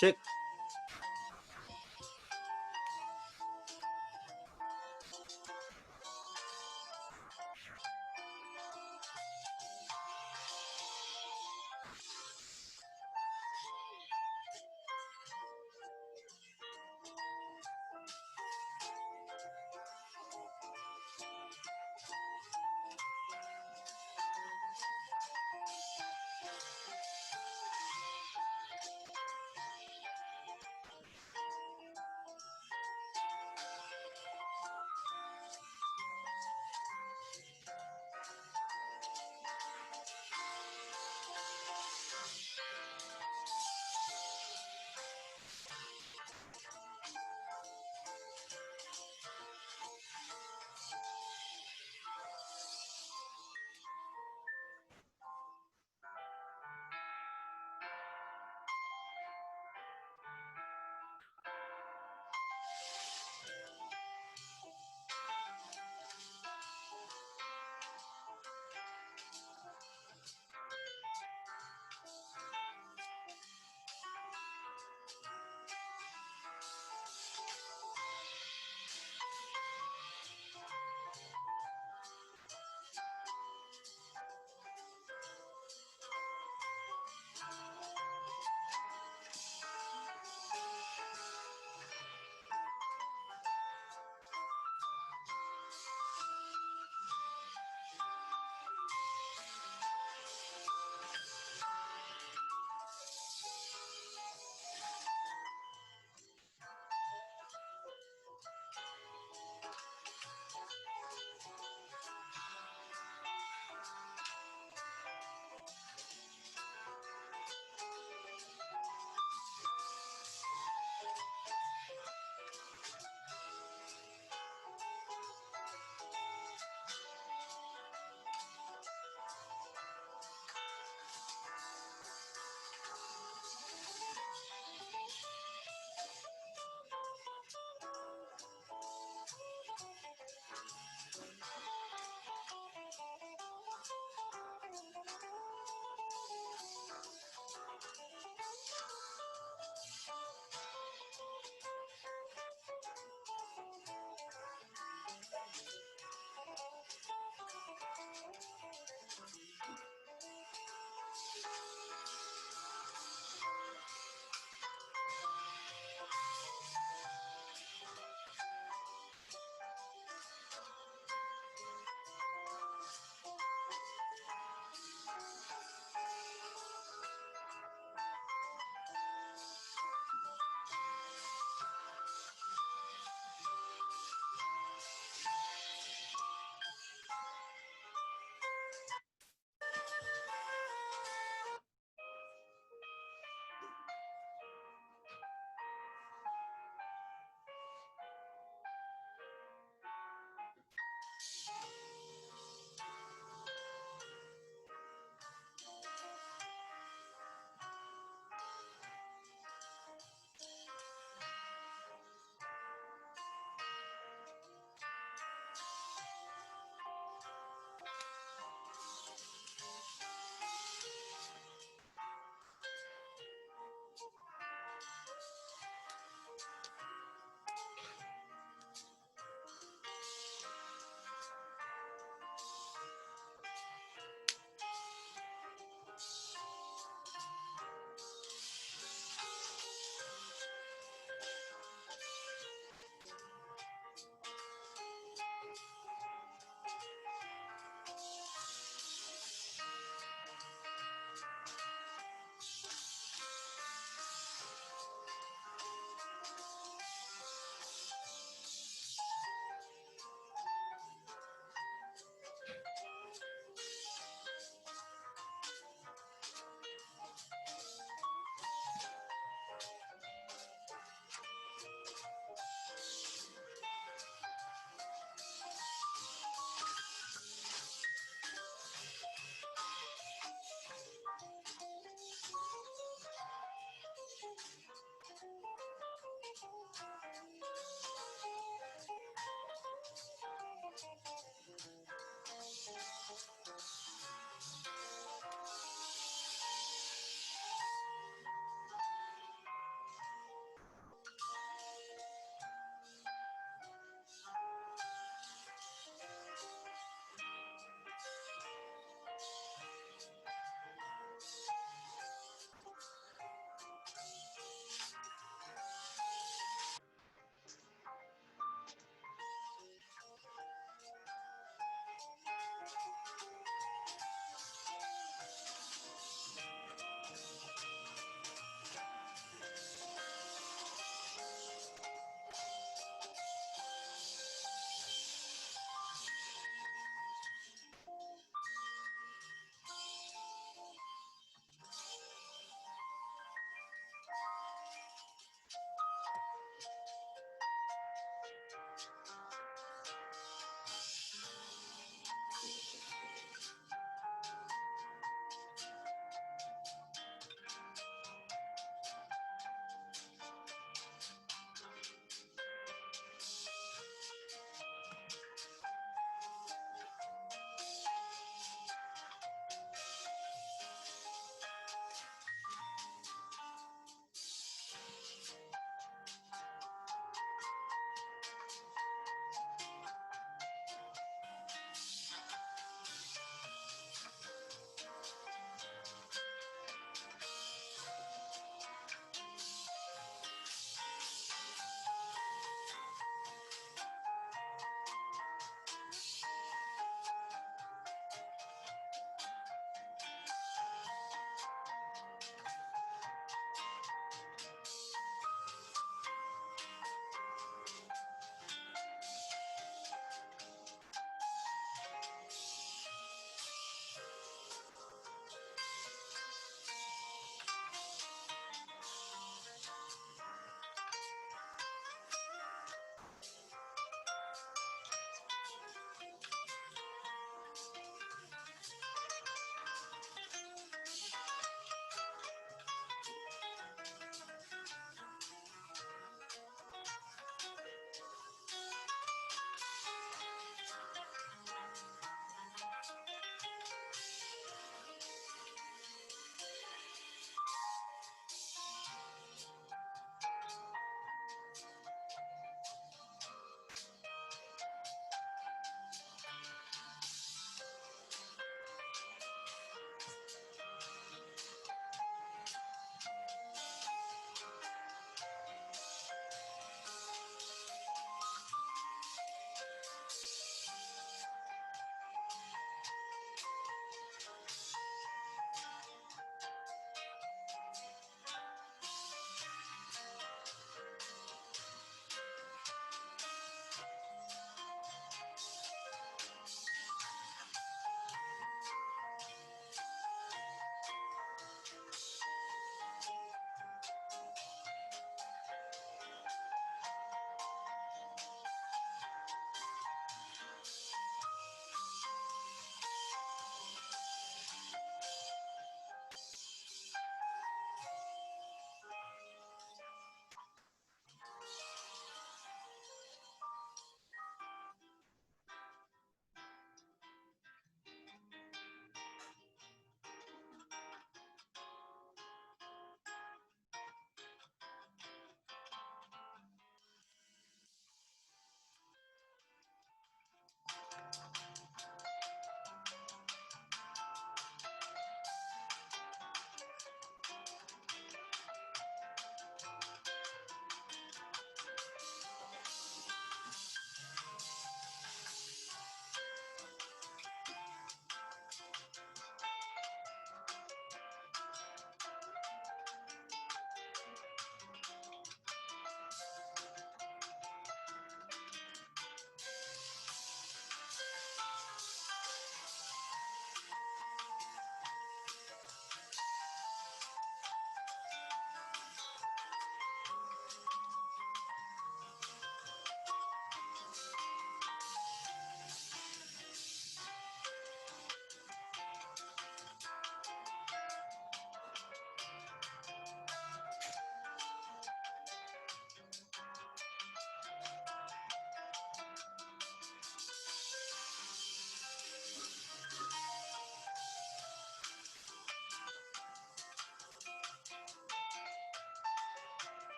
Cek.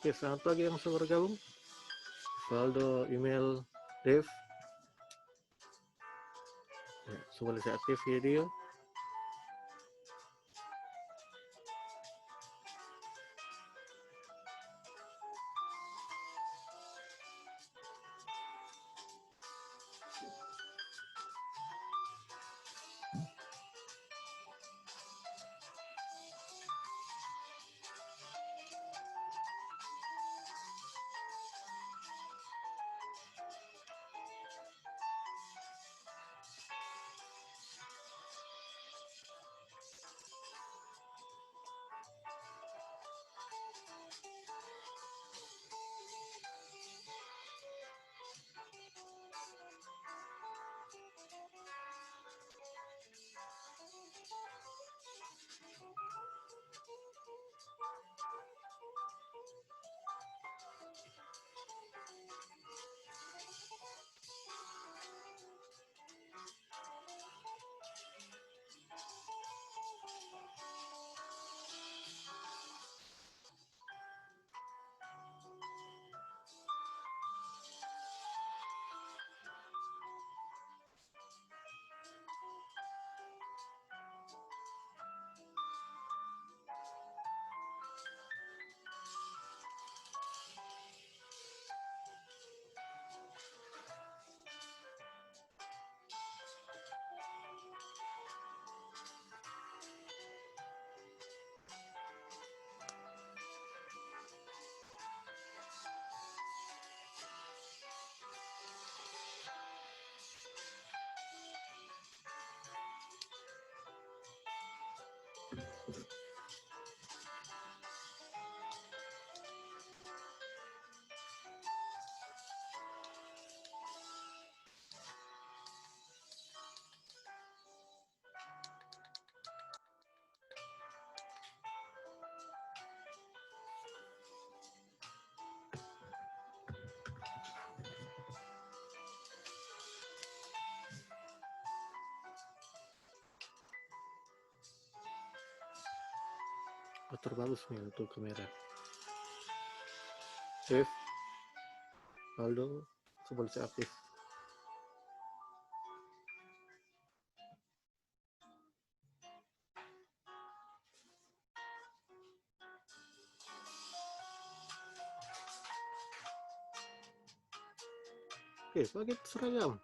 Oke, selamat pagi yang sudah bergabung. Valdo, email, Dev. Ya, sudah bisa aktif video. Motor bagus nih untuk kamera. Dev, Valdo, sudah bisa aktif. Oke, pakai seragam.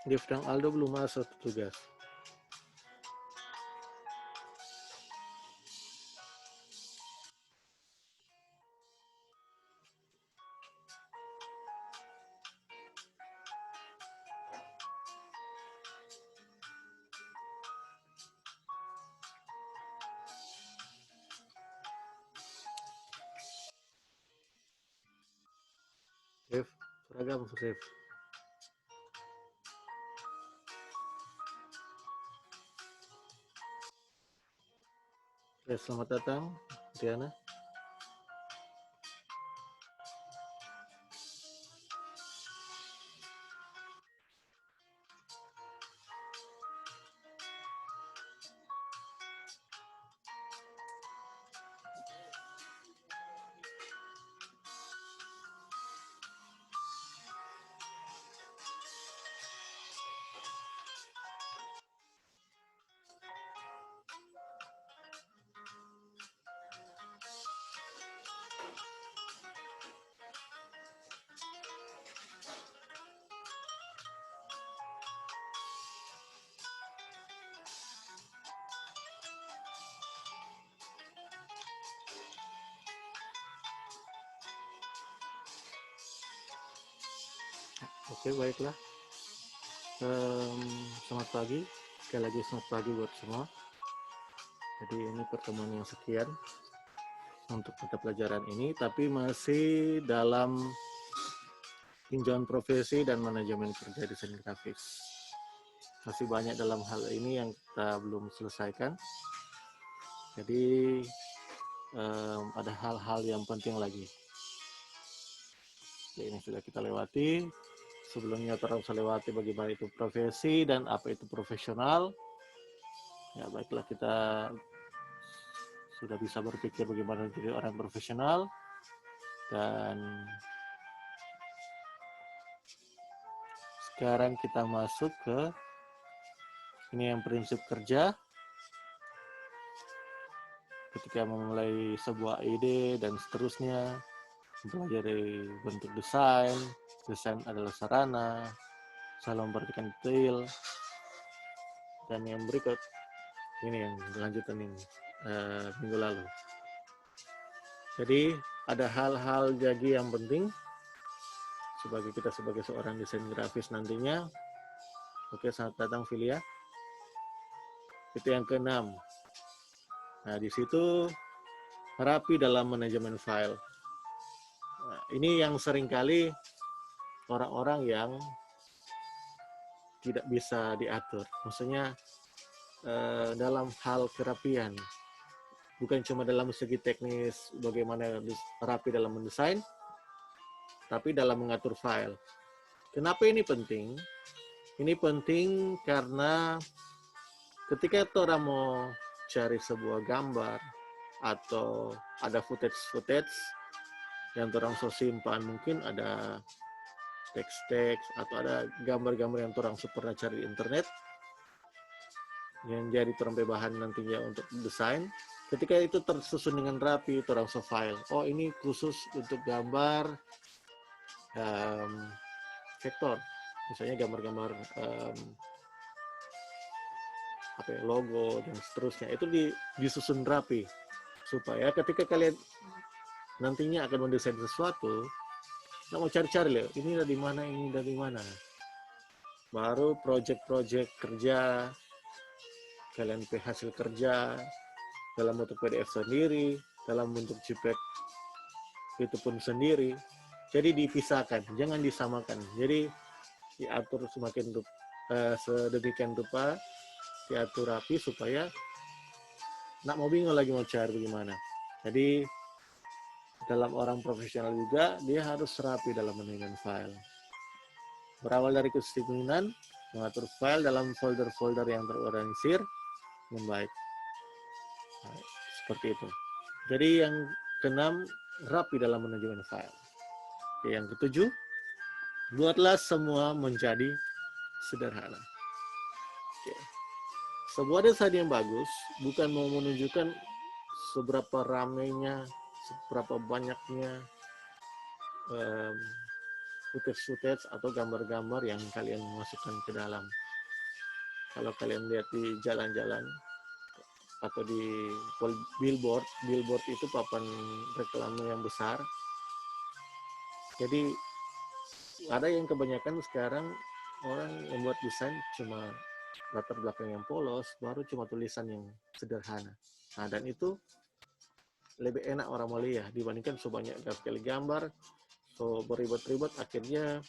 Dev dan Aldo belum masuk tugas. Dev, seragam Dev. Ya, selamat datang, Diana. Oke, baiklah. Selamat pagi Sekali lagi selamat pagi buat semua. Jadi ini pertemuan yang sekian untuk mata pelajaran ini, tapi masih dalam tinjauan profesi dan manajemen kerja desain grafis. Masih banyak dalam hal ini yang kita belum selesaikan. Jadi ada hal-hal yang penting lagi. Oke, ini sudah kita lewati. Sebelumnya kita harus lewati bagaimana itu profesi dan apa itu profesional. Ya, baiklah, kita sudah bisa berpikir bagaimana menjadi orang profesional, dan sekarang kita masuk ke ini yang prinsip kerja. Ketika memulai sebuah ide dan seterusnya, mempelajari bentuk desain. Desain adalah sarana, selalu memperhatikan detail. Dan yang berikut ini yang lanjutan ini minggu lalu. Jadi ada hal-hal lagi yang penting sebagai kita sebagai seorang desain grafis nantinya. Oke, selamat datang Filia. Itu yang keenam. Nah, di situ rapi dalam manajemen file. Nah, ini yang seringkali orang-orang yang tidak bisa diatur. Maksudnya dalam hal kerapian. Bukan cuma dalam segi teknis bagaimana rapi dalam mendesain, tapi dalam mengatur file. Kenapa ini penting? Ini penting karena ketika orang mau cari sebuah gambar atau ada footage yang orang so simpan, mungkin ada teks-teks atau ada gambar-gambar yang orang pernah cari di internet yang jadi bahan nantinya untuk desain. Ketika itu tersusun dengan rapi, orang so file. Oh, ini khusus untuk gambar vektor, misalnya gambar-gambar logo dan seterusnya. Itu disusun rapi supaya ketika kalian nantinya akan mendesain sesuatu, nggak mau cari-cari loh, ini dari mana, ini dari mana. Baru project-project kerja kalian hasil kerja dalam bentuk PDF sendiri, dalam bentuk JPEG itu pun sendiri. Jadi dipisahkan, jangan disamakan. Jadi diatur sedemikian rupa, diatur rapi supaya nggak mau bingung lagi mau cari bagaimana. Jadi dalam orang profesional juga dia harus rapi dalam manajemen file. Berawal dari kedisiplinan, mengatur file dalam folder-folder yang terorganisir dengan baik. Nah, seperti itu. Jadi yang keenam, rapi dalam manajemen file. Oke, yang ketujuh, buatlah semua menjadi sederhana. Oke. Sebuah desain yang bagus bukan mau menunjukkan seberapa ramainya, seberapa banyaknya footage atau gambar-gambar yang kalian masukkan ke dalam. Kalau kalian lihat di jalan-jalan atau di billboard itu papan reklame yang besar. Jadi ada yang kebanyakan sekarang orang membuat desain cuma latar belakang yang polos, baru cuma tulisan yang sederhana. Nah, dan itu lebih enak orang melihat dibandingkan sebanyak sekali gambar, so beribet-ribet, akhirnya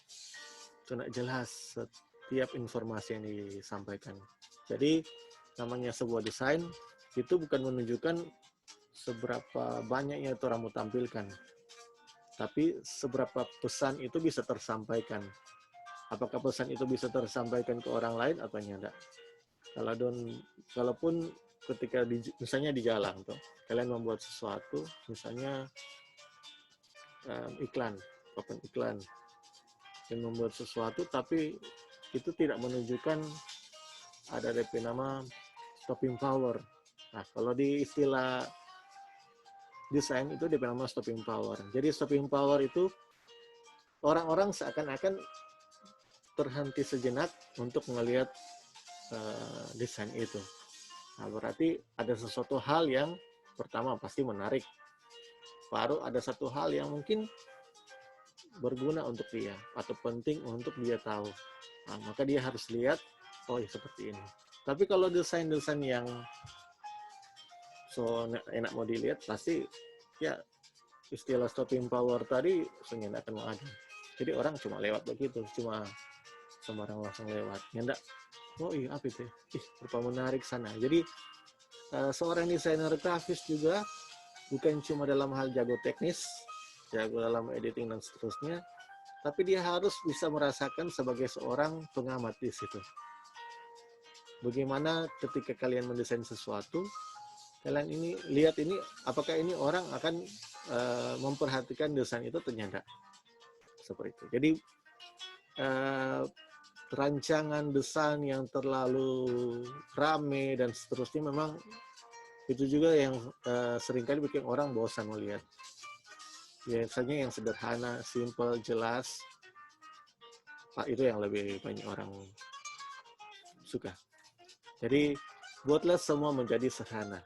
tidak jelas setiap informasi yang disampaikan. Jadi namanya sebuah desain itu bukan menunjukkan seberapa banyaknya itu orang mau tampilkan, tapi seberapa pesan itu bisa tersampaikan. Apakah pesan itu bisa tersampaikan ke orang lain atau tidak? Kalaupun ketika misalnya di jalan tuh, kalian membuat sesuatu, misalnya papan iklan, dan membuat sesuatu, tapi itu tidak menunjukkan ada DP nama stopping power. Nah, kalau di istilah desain itu DP nama stopping power. Jadi stopping power itu orang-orang seakan-akan terhenti sejenak untuk melihat desain itu. Nah, berarti ada sesuatu hal yang pertama pasti menarik. Baru ada satu hal yang mungkin berguna untuk dia atau penting untuk dia tahu. Nah, maka dia harus lihat, oh ya seperti ini. Tapi kalau desain-desain yang so enak mau dilihat, pasti ya istilah stopping power tadi sebenarnya akan ada. Jadi orang cuma lewat begitu, cuma sembarang langsung lewat. Nyendak, oh iya apa itu? Ih, rupa menarik sana. Jadi seorang desainer grafis juga bukan cuma dalam hal jago teknis, jago dalam editing dan seterusnya, tapi dia harus bisa merasakan sebagai seorang pengamat di situ. Bagaimana ketika kalian mendesain sesuatu, kalian ini lihat ini, apakah ini orang akan memperhatikan desain itu ternyata seperti itu. Jadi rancangan desain yang terlalu rame dan seterusnya memang itu juga yang seringkali bikin orang bosan melihat. Biasanya yang sederhana, simple, jelas, itu yang lebih banyak orang suka. Jadi buatlah semua menjadi sederhana.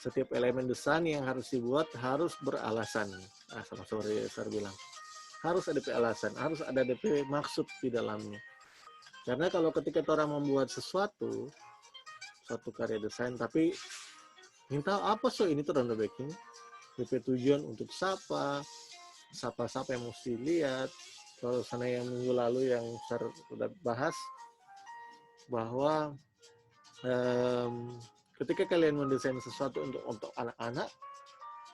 Setiap elemen desain yang harus dibuat harus beralasan. Sama seperti saya bilang, harus ada alasan, harus ada DP maksud di dalamnya. Karena kalau ketika orang membuat sesuatu, suatu karya desain, tapi minta apa so ini tuh randa backing, DP tujuan untuk siapa yang mesti lihat. Kalau sana yang minggu lalu yang saya sudah bahas bahwa ketika kalian mendesain sesuatu untuk anak-anak,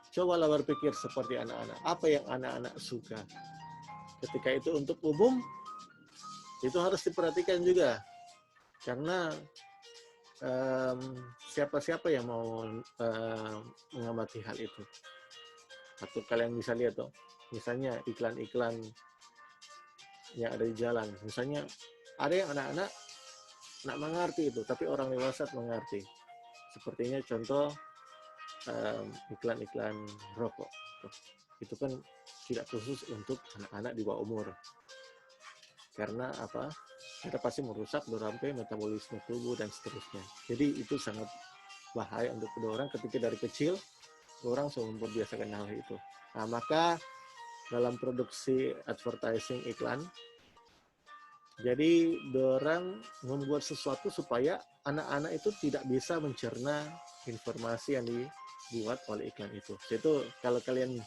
cobalah berpikir seperti anak-anak. Apa yang anak-anak suka? Ketika itu untuk umum, itu harus diperhatikan juga. Karena siapa-siapa yang mau mengamati hal itu. Atau kalian bisa lihat tuh, misalnya iklan-iklan yang ada di jalan. Misalnya ada yang anak-anak nggak mengerti itu, tapi orang dewasa mengerti. Sepertinya contoh iklan-iklan rokok. Itu kan tidak khusus untuk anak-anak di bawah umur. Karena apa? Kita pasti merusak berampai metabolisme tubuh dan seterusnya. Jadi itu sangat bahaya untuk kedua orang ketika dari kecil orang sudah membiasakan hal itu. Nah, maka dalam produksi advertising iklan, jadi orang membuat sesuatu supaya anak-anak itu tidak bisa mencerna informasi yang dibuat oleh iklan itu. Itu kalau kalian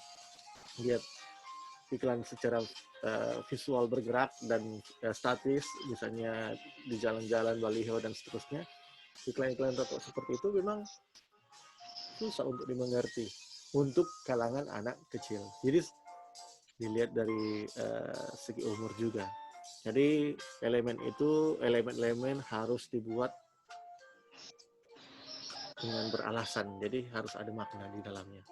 lihat iklan secara visual bergerak dan statis, misalnya di jalan-jalan, baliho dan seterusnya, iklan-iklan rokok seperti itu memang susah untuk dimengerti untuk kalangan anak kecil. Jadi dilihat dari segi umur juga. Jadi elemen harus dibuat dengan beralasan. Jadi harus ada makna di dalamnya.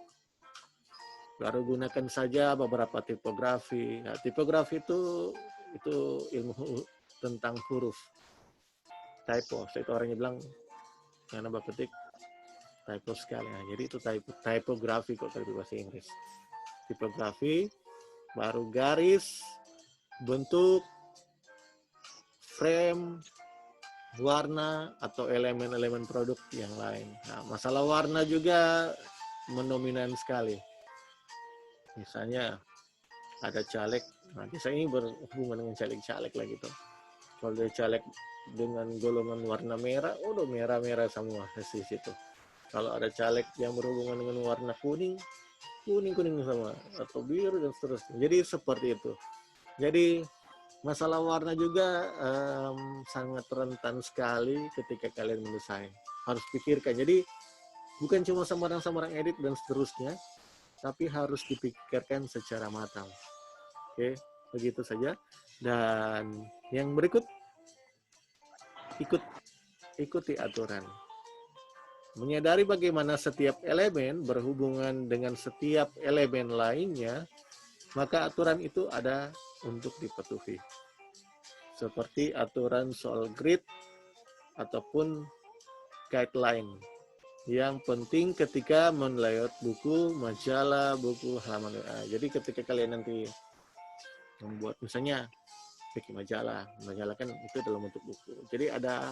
Baru gunakan saja beberapa tipografi. Nah, tipografi itu ilmu tentang huruf. Typo. Itu orangnya bilang, yang nambah ketik typo sekali. Nah, jadi itu typografi kok kalau bahasa Inggris. Tipografi, baru garis, bentuk, frame, warna, atau elemen-elemen produk yang lain. Nah, masalah warna juga mendominan sekali. Misalnya ada caleg, nah biasanya ini berhubungan dengan caleg-caleg lah gitu. Kalau ada caleg dengan golongan warna merah, udah merah-merah semua di situ. Kalau ada caleg yang berhubungan dengan warna kuning semua, atau biru dan seterusnya. Jadi seperti itu. Jadi masalah warna juga sangat rentan sekali ketika kalian mendesain. Harus pikirkan. Jadi bukan cuma sembarang-sembarang edit dan seterusnya, tapi harus dipikirkan secara matang. Oke, begitu saja. Dan yang berikut, ikuti aturan. Menyadari bagaimana setiap elemen berhubungan dengan setiap elemen lainnya, maka aturan itu ada untuk dipatuhi. Seperti aturan soal grid ataupun guideline. Yang penting ketika men-layout buku, majalah, buku halaman. Jadi ketika kalian nanti membuat misalnya bikin majalah kan itu dalam bentuk buku. Jadi ada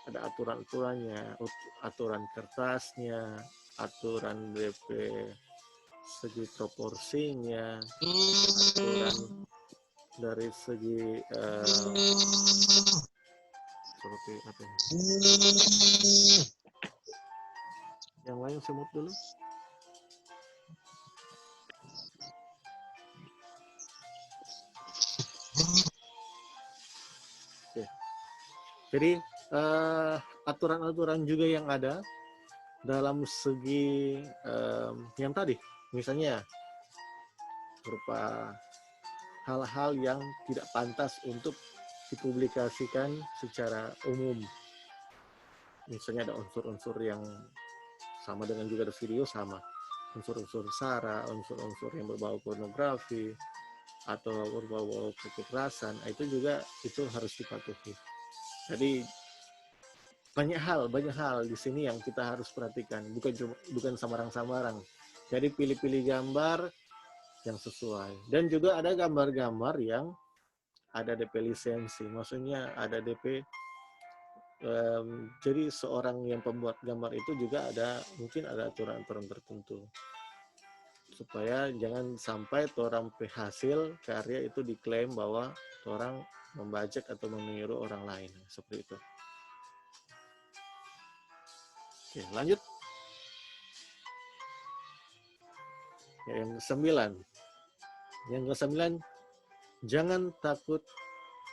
aturan-aturannya, aturan kertasnya, aturan DP segi proporsinya, aturan dari segi seperti apa ini. Yang lain semut dulu. Oke. Jadi aturan-aturan juga yang ada dalam segi yang tadi, misalnya berupa hal-hal yang tidak pantas untuk dipublikasikan secara umum. Misalnya ada unsur-unsur yang sama dengan juga ada video sama, unsur-unsur sara, unsur-unsur yang berbau pornografi atau berbau kekerasan, itu juga itu harus dipatuhi. Jadi banyak hal di sini yang kita harus perhatikan, bukan sambarang-sambarang. Jadi pilih-pilih gambar yang sesuai, dan juga ada gambar-gambar yang ada DP lisensi, maksudnya ada DP jadi seorang yang pembuat gambar itu juga mungkin ada aturan-aturan tertentu supaya jangan sampai orang hasil karya itu diklaim bahwa orang membajak atau meniru orang lain, seperti itu. Oke, lanjut. Yang ke-9. Yang ke-9, jangan takut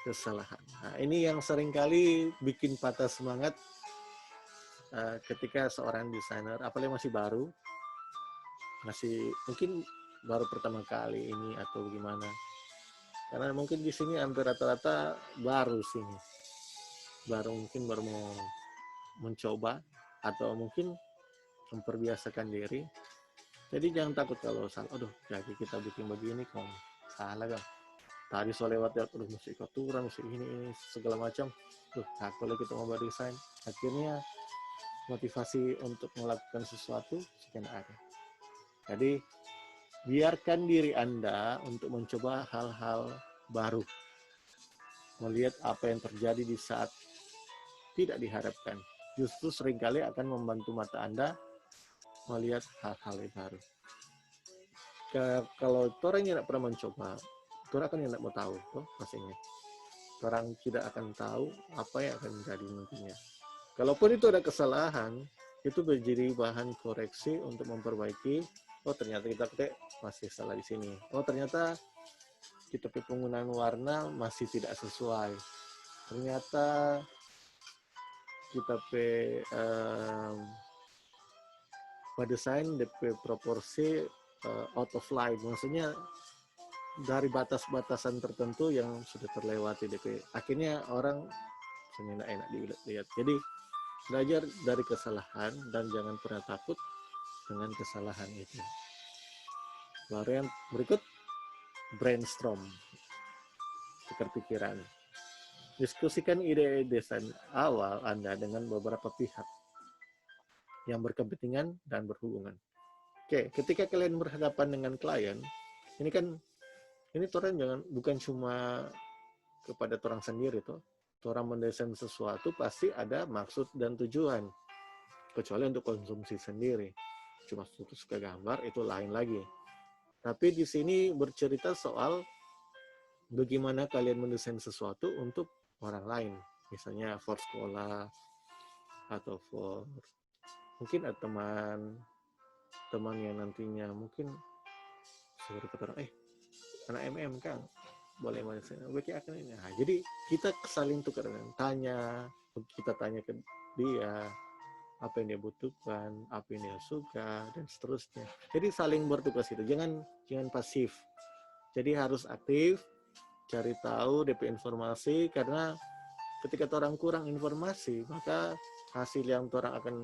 kesalahan. Nah, ini yang seringkali bikin patah semangat ketika seorang desainer, apalagi masih baru, mungkin baru pertama kali ini atau gimana. Karena mungkin di sini hampir rata-rata baru sini. Mungkin baru mau mencoba atau mungkin memperbiasakan diri. Jadi jangan takut kalau salah. Aduh, jadi kita bikin begini kok salah kan. Tadi soal lewat mesti aturan, mesti ini segala macam. Tuh, kalau kita mau desain, akhirnya motivasi untuk melakukan sesuatu sekian ada. Jadi biarkan diri Anda untuk mencoba hal-hal baru, melihat apa yang terjadi di saat tidak diharapkan. Justru seringkali akan membantu mata Anda melihat hal-hal yang baru. Kalau orang yang tidak pernah mencoba, orang akan tidak mau tahu, pastinya. Orang tidak akan tahu apa yang akan menjadi nantinya. Kalaupun itu ada kesalahan, itu menjadi bahan koreksi untuk memperbaiki. Oh, ternyata kita masih salah di sini. Oh, ternyata kita penggunaan warna masih tidak sesuai. Ternyata kita desain DP proporsi out of line, maksudnya dari batas-batasan tertentu yang sudah terlewati DP. Akhirnya orang enak dilihat. Jadi belajar dari kesalahan dan jangan pernah takut dengan kesalahan itu. Lalu yang berikut, brainstorm, tukar pikiran. Diskusikan ide desain awal Anda dengan beberapa pihak yang berkepentingan dan berhubungan. Oke, ketika kalian berhadapan dengan klien, ini orang bukan cuma kepada orang sendiri tuh. Orang mendesain sesuatu pasti ada maksud dan tujuan. Kecuali untuk konsumsi sendiri. Cuma suka gambar itu lain lagi. Tapi di sini bercerita soal bagaimana kalian mendesain sesuatu untuk orang lain. Misalnya for sekolah atau for mungkin ada teman yang nantinya mungkin suruh kata orang, anak MM kan boleh mendesain akan ini. Nah, jadi kita saling tukar kita tanya ke dia apa yang dia butuhkan, apa yang dia suka, dan seterusnya. Jadi saling bertukar itu, jangan pasif. Jadi harus aktif, cari tahu DP informasi, karena ketika orang kurang informasi, maka hasil yang orang akan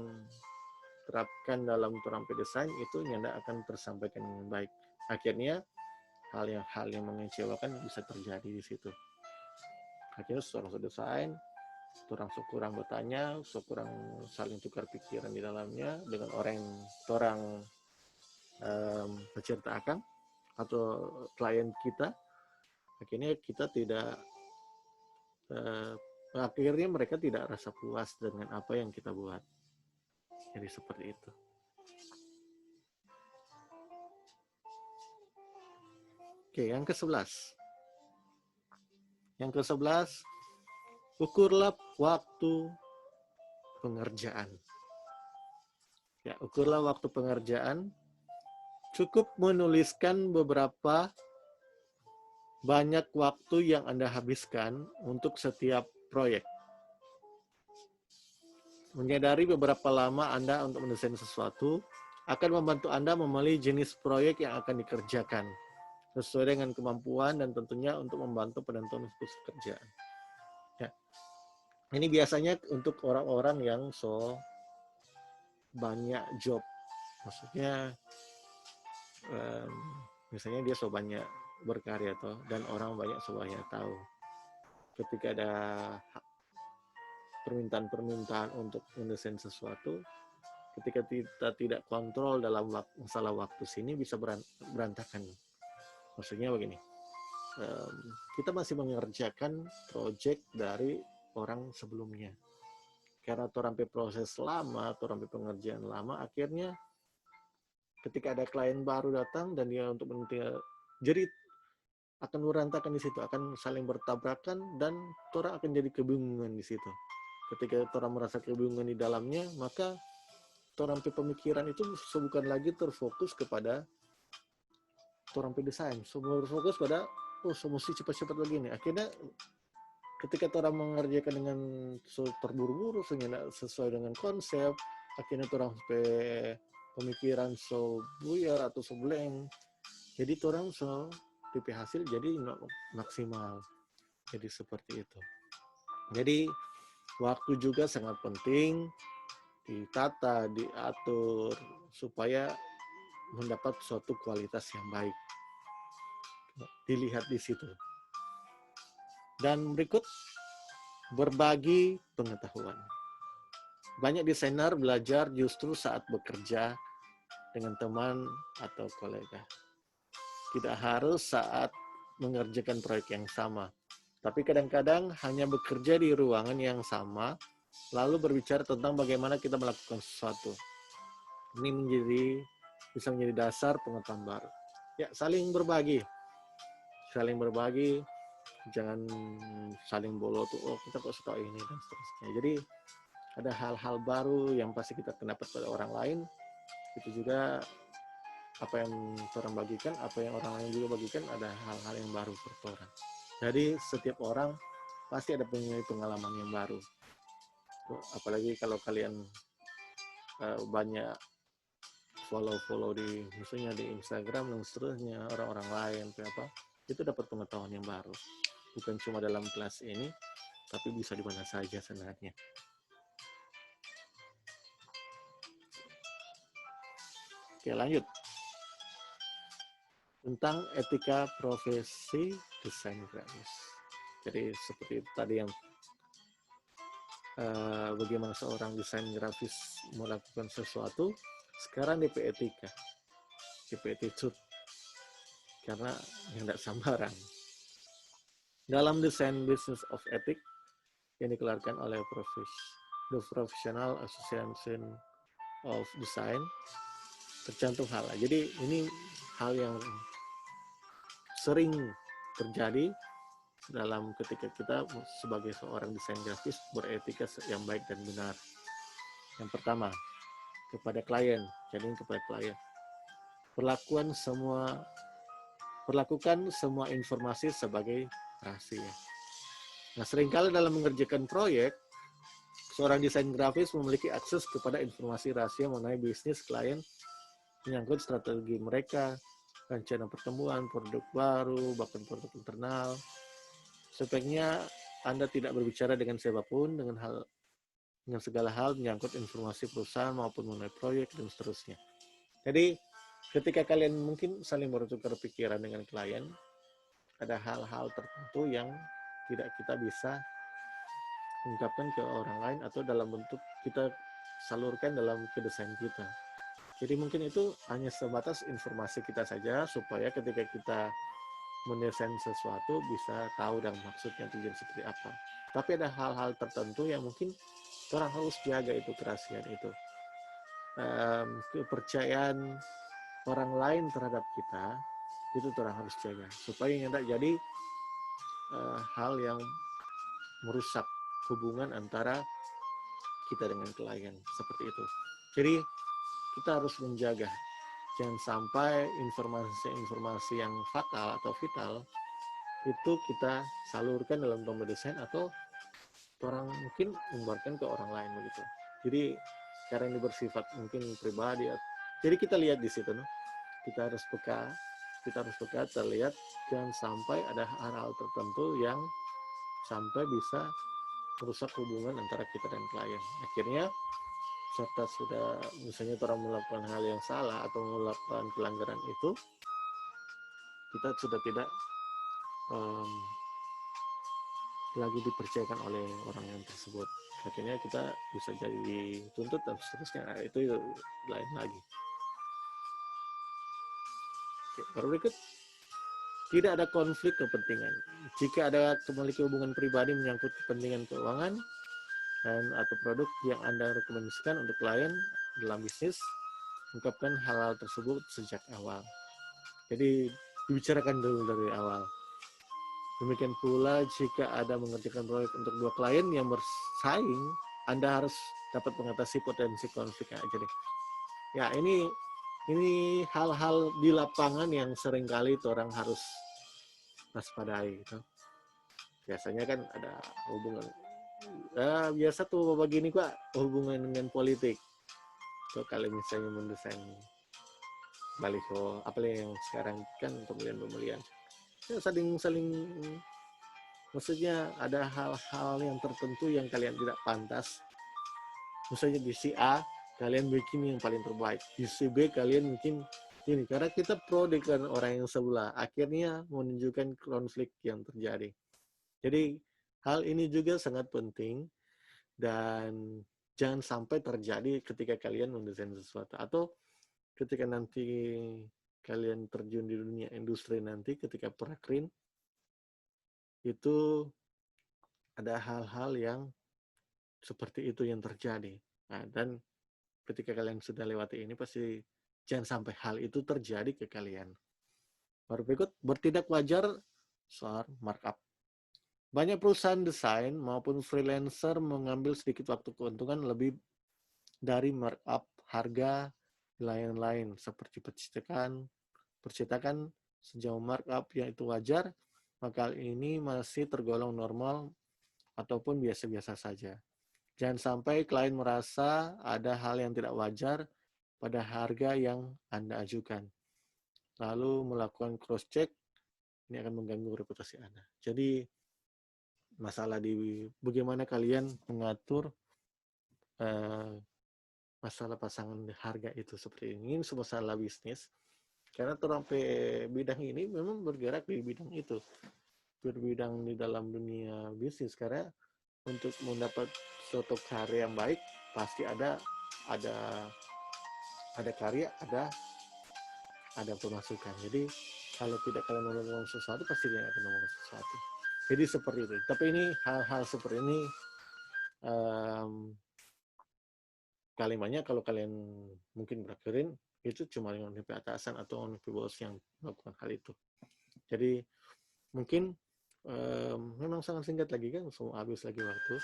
terapkan dalam orang desain itu tidak akan tersampaikan dengan baik. Akhirnya hal yang mengecewakan bisa terjadi di situ. Akhirnya seorang desain, orang kurang bertanya, kurang saling tukar pikiran di dalamnya dengan orang peserta akan atau klien kita. Akhirnya kita tidak akhirnya mereka tidak rasa puas dengan apa yang kita buat. Jadi seperti itu. Oke, yang ke-11. Yang ke-11, Ukurlah waktu pengerjaan. Ya, ukurlah waktu pengerjaan. Cukup menuliskan beberapa banyak waktu yang Anda habiskan untuk setiap proyek. Menyadari beberapa lama Anda untuk mendesain sesuatu akan membantu Anda memilih jenis proyek yang akan dikerjakan sesuai dengan kemampuan dan tentunya untuk membantu penentuan pekerjaan. Ya. Ini biasanya untuk orang-orang yang banyak job. Maksudnya misalnya dia banyak berkarya dan orang banyak banyak tahu. Ketika ada permintaan-permintaan untuk mendesain sesuatu, ketika kita tidak kontrol dalam masalah waktu sini bisa berantakan. Maksudnya begini, kita masih mengerjakan proyek dari orang sebelumnya. Karena rampai proses lama atau rampai pengerjaan lama, akhirnya ketika ada klien baru datang dan dia untuk jadi akan berantakan di situ, akan saling bertabrakan dan orang akan jadi kebingungan di situ. Ketika orang merasa kebingungan di dalamnya, maka orang pemikiran itu bukan lagi terfokus kepada orang desain, semua fokus pada mesti cepat-cepat begini. Akhirnya ketika orang mengerjakan dengan terburu-buru sehingga sesuai dengan konsep, akhirnya orang pemikiran buyar atau blank. Jadi orang tipe hasil jadi maksimal. Jadi seperti itu. Jadi waktu juga sangat penting ditata, diatur supaya mendapat suatu kualitas yang baik. Dilihat di situ. Dan berikut berbagi pengetahuan. Banyak desainer belajar justru saat bekerja dengan teman atau kolega. Tidak harus saat mengerjakan proyek yang sama, tapi kadang-kadang hanya bekerja di ruangan yang sama, lalu berbicara tentang bagaimana kita melakukan sesuatu. Ini bisa menjadi dasar pengetahuan baru. Ya, saling berbagi, jangan saling bolot kita kok suka ini dan seterusnya. Jadi ada hal-hal baru yang pasti kita dapat pada orang lain. Itu juga apa yang orang bagikan, apa yang orang lain juga bagikan, ada hal-hal yang baru per orang. Jadi setiap orang pasti ada pengalaman yang baru. Apalagi kalau kalian banyak follow di misalnya di Instagram dan seterusnya orang-orang lain itu dapat pengetahuan yang baru. Bukan cuma dalam kelas ini, tapi bisa di mana saja sebenarnya. Oke, lanjut. Tentang etika profesi desain grafis. Jadi seperti tadi yang bagaimana seorang desain grafis melakukan sesuatu, sekarang DP etika, DP attitude, karena yang tidak sembarang. Dalam desain Business of Ethics yang dikeluarkan oleh The Professional Association of Design, tercantum hal. Jadi ini hal yang sering terjadi dalam ketika kita sebagai seorang desain grafis beretika yang baik dan benar. Yang pertama, kepada klien, perlakukan semua informasi sebagai rahasia. Nah, seringkali dalam mengerjakan proyek, seorang desain grafis memiliki akses kepada informasi rahasia mengenai bisnis klien, menyangkut strategi mereka, rencana pertemuan, produk baru, bahkan produk internal. Sebaiknya Anda tidak berbicara dengan siapapun dengan segala hal menyangkut informasi perusahaan maupun mengenai proyek dan seterusnya. Jadi ketika kalian mungkin saling bertukar pikiran dengan klien, ada hal-hal tertentu yang tidak kita bisa ungkapkan ke orang lain atau dalam bentuk kita salurkan dalam desain kita. Jadi mungkin itu hanya sebatas informasi kita saja supaya ketika kita mendesain sesuatu bisa tahu dan maksudnya tujuan seperti apa. Tapi ada hal-hal tertentu yang mungkin orang harus jaga itu kerahasiaan itu. Kepercayaan orang lain terhadap kita itu orang harus jaga supaya tidak jadi hal yang merusak hubungan antara kita dengan klien, seperti itu. Jadi kita harus menjaga jangan sampai informasi-informasi yang fatal atau vital itu kita salurkan dalam tombol desain atau orang mungkin menyebarkan ke orang lain begitu. Jadi cara ini bersifat mungkin pribadi. Jadi kita lihat di situ, no? Kita harus peka terlihat jangan sampai ada hal-hal tertentu yang sampai bisa merusak hubungan antara kita dan klien. Akhirnya serta sudah misalnya orang melakukan hal yang salah atau melakukan pelanggaran itu, kita sudah tidak lagi dipercayakan oleh orang yang tersebut. Akhirnya kita bisa jadi tuntut dan seterusnya. Nah, itu lain lagi. Oke, baru berikut, tidak ada konflik kepentingan. Jika ada memiliki hubungan pribadi menyangkut kepentingan keuangan dan atau produk yang Anda rekomendasikan untuk klien dalam bisnis, ungkapkan hal-hal tersebut sejak awal. Jadi dibicarakan dulu dari awal. Demikian pula jika ada mengerjakan proyek untuk dua klien yang bersaing, Anda harus dapat mengatasi potensi konflik. Jadi, ya ini hal-hal di lapangan yang seringkali orang harus waspadai. Gitu. Biasanya kan ada hubungan, biasa tuh begini kok hubungan dengan politik. So, kalau misalnya mendesain baliho, apalagi yang sekarang kan pemilihan, ya, saling maksudnya ada hal-hal yang tertentu yang kalian tidak pantas. Misalnya di si A kalian bikin yang paling terbaik, di si B kalian mungkin ini, karena kita pro dengan orang yang sebelah, akhirnya menunjukkan konflik yang terjadi. Jadi hal ini juga sangat penting dan jangan sampai terjadi ketika kalian mendesain sesuatu atau ketika nanti kalian terjun di dunia industri nanti, ketika prakrin itu ada hal-hal yang seperti itu yang terjadi. Nah, dan ketika kalian sudah lewati ini, pasti jangan sampai hal itu terjadi ke kalian. Baru berikut, bertindak wajar soal markup. Banyak perusahaan desain maupun freelancer mengambil sedikit waktu keuntungan lebih dari markup harga lain-lain seperti percetakan sejauh markup yang itu wajar, maka ini masih tergolong normal ataupun biasa-biasa saja. Jangan sampai klien merasa ada hal yang tidak wajar pada harga yang Anda ajukan. Lalu melakukan cross-check, ini akan mengganggu reputasi Anda. Jadi, masalah di bagaimana kalian mengatur masalah pasangan harga itu seperti ini masalah bisnis. Karena orang bidang ini memang bergerak di bidang itu. Berbidang di dalam dunia bisnis. Karena untuk mendapat suatu karya yang baik pasti ada karya, ada pemasukan. Jadi kalau tidak kalian ngomong sesuatu pasti dia akan ngomong sesuatu. Jadi seperti itu. Tapi ini hal-hal seperti ini kalimatnya kalau kalian mungkin berakirin itu cuma dengan atasan atau bos yang melakukan hal itu. Jadi mungkin memang sangat singkat lagi kan, semua habis lagi waktu.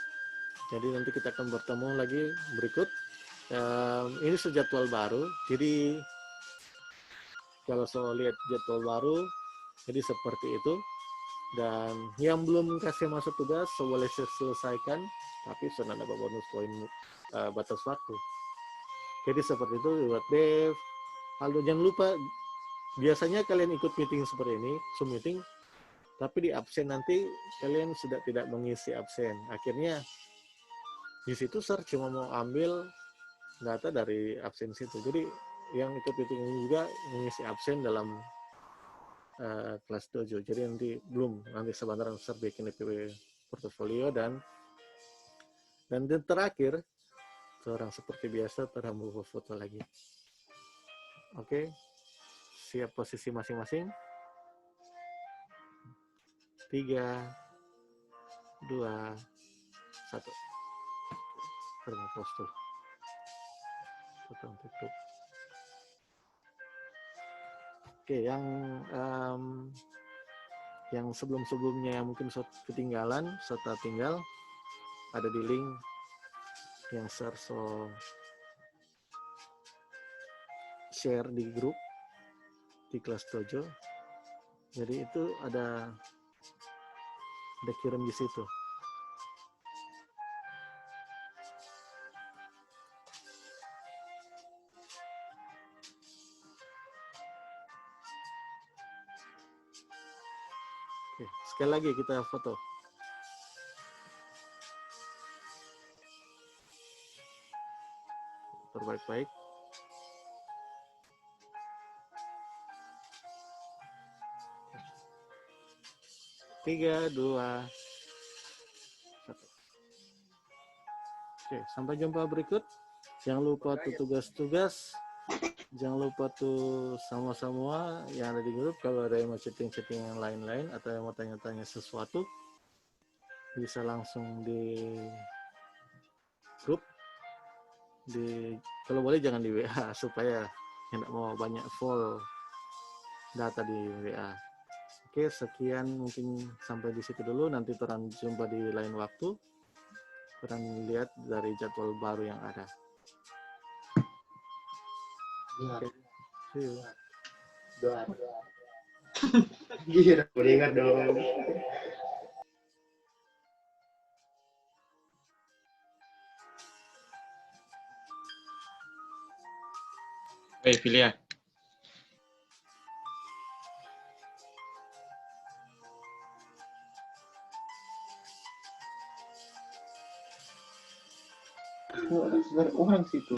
Jadi nanti kita akan bertemu lagi berikut. Ini sejadwal baru, jadi kalau saya lihat jadwal baru, jadi seperti itu. Dan yang belum kasih masuk tugas, boleh selesaikan, tapi sudah ada bonus poin batas waktu. Jadi seperti itu buat Dev. Aldo, jangan lupa, biasanya kalian ikut meeting seperti ini, Zoom meeting, tapi di absen nanti kalian sudah tidak mengisi absen. Akhirnya di situ Sir cuma mau ambil data dari absen situ. Jadi yang ikut meeting ini juga mengisi absen dalam kelas dojo. Jadi nanti sebentar Sir bikin DPW portofolio dan terakhir seorang seperti biasa terhambur foto lagi. Oke, siap posisi masing-masing. 3, 2, 1. Terima postur. Potong tutup. Oke, yang sebelum-sebelumnya yang mungkin ketinggalan serta tinggal, ada di link yang Sarso share di grup di kelas dojo. Jadi itu ada kirim di situ. Oke, sekali lagi kita foto. Terbaik-baik. Tiga, dua, satu. Oke, sampai jumpa berikut. Jangan lupa tuh tugas-tugas. Jangan lupa tuh sama-semua yang ada di grup. Kalau ada yang mau chatting-chatting yang lain-lain atau yang mau tanya-tanya sesuatu, bisa langsung di grup. Kalau boleh jangan di WA supaya tidak mau banyak full data di WA. Oke, sekian mungkin sampai di situ dulu. Nanti terang jumpa di lain waktu. Terang lihat dari jadwal baru yang ada. Oke, see you. Doa. Gila, beringat dong. Filia. Sebenarnya orang situ.